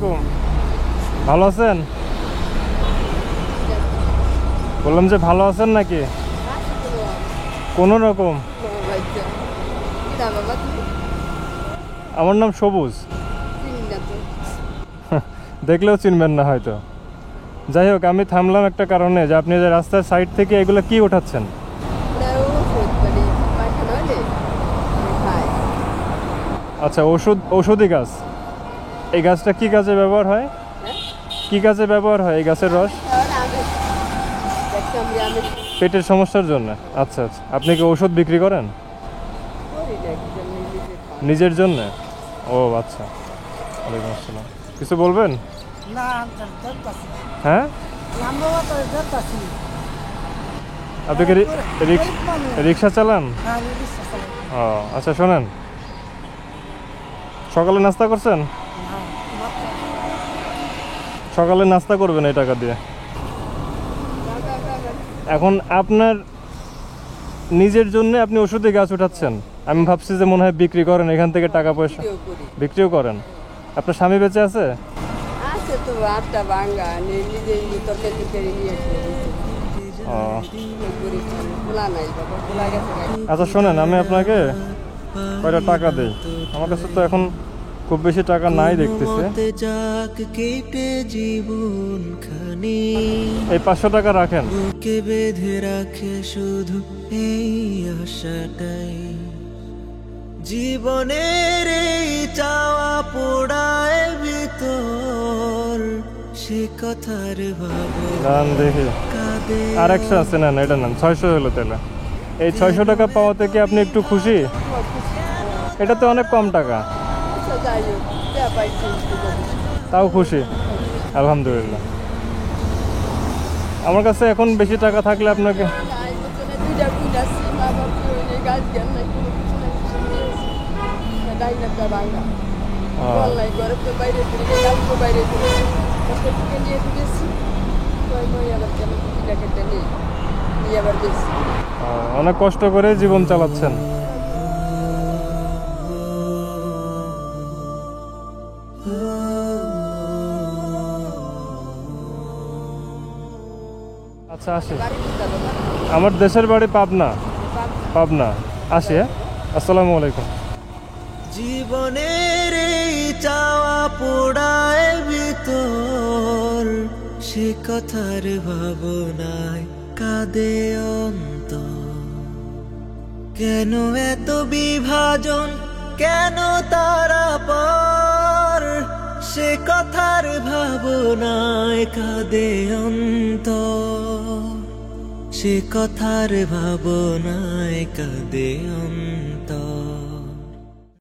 আলাইকুম, ভালো আছেন? বললাম যে ভালো আছেন নাকি? কোনো রকম। আমার নাম সবুজ। দেখলেও চিনবেন না হয়তো। যাই হোক, আমি থামলাম একটা কারণে, যে আপনি যে রাস্তার সাইড থেকে এগুলো কি উঠাচ্ছেন? আচ্ছা, ঔষধি গাছ। এই গাছটা কি কাজে ব্যবহার হয়? কি কাজে ব্যবহার হয় এই গাছের রস? পেটের সমস্যার জন্য। আচ্ছা আচ্ছা, আপনি কি ঔষধ বিক্রি করেন? নিজের জন্য? ও আচ্ছা, ওয়ালাইকুম আসসালাম। কিছু বলবেন? হ্যাঁ, আপনি কি রিক্সা চালান? ও আচ্ছা, শোনেন, সকালে নাস্তা করছেন? সকালে নাস্তা করবেন এই টাকা দিয়ে। এখন আপনার নিজের জন্য আপনি ওষুধে গাছ উঠাচ্ছেন, আমি ভাবছি যে মনে হয় বিক্রি করেন, এখান থেকে টাকা পয়সা বিক্রিও করেন। আপনার স্বামী বেঁচে আছে? আচ্ছা শোনেন, আমি আপনাকে কয়টা টাকা দেই। আমার কাছে তো এখন খুব বেশি টাকা নাই দেখতেছে। এই 500 টাকা রাখেন। বেঁধে রাখে শুধু এই আশাটাই, জীবনের এই চাওয়া পোড়ায় ভিতর, সে কথার ভাবনা দেখে। আর 100 আছে, না এটা নেন, 600 হলো তাহলে। এই 600 টাকা পাওয়াতে কি আপনি একটু খুশি? এটা তো অনেক কম টাকা, তাও খুশি আলহামদুলিল্লাহ। আমার কাছে এখন বেশি টাকা থাকলে আপনাকে অনেক কষ্ট করে জীবন চালাচ্ছেন। আচ্ছা আসি, আমার দেশের বাড়ি পাবনা। পাবনা আসি। আসসালামু আলাইকুম। জীবনের এই চাওয়া পোড়ায় ভিতর, সে কথার ভাবনায় কাঁদে অন্তর। কেন এত বিভাজন, কেন তারা পর, সে কথার ভাবনায় কাঁদে অন্তর, সে কথার ভাবনায় কাঁদে অন্তর।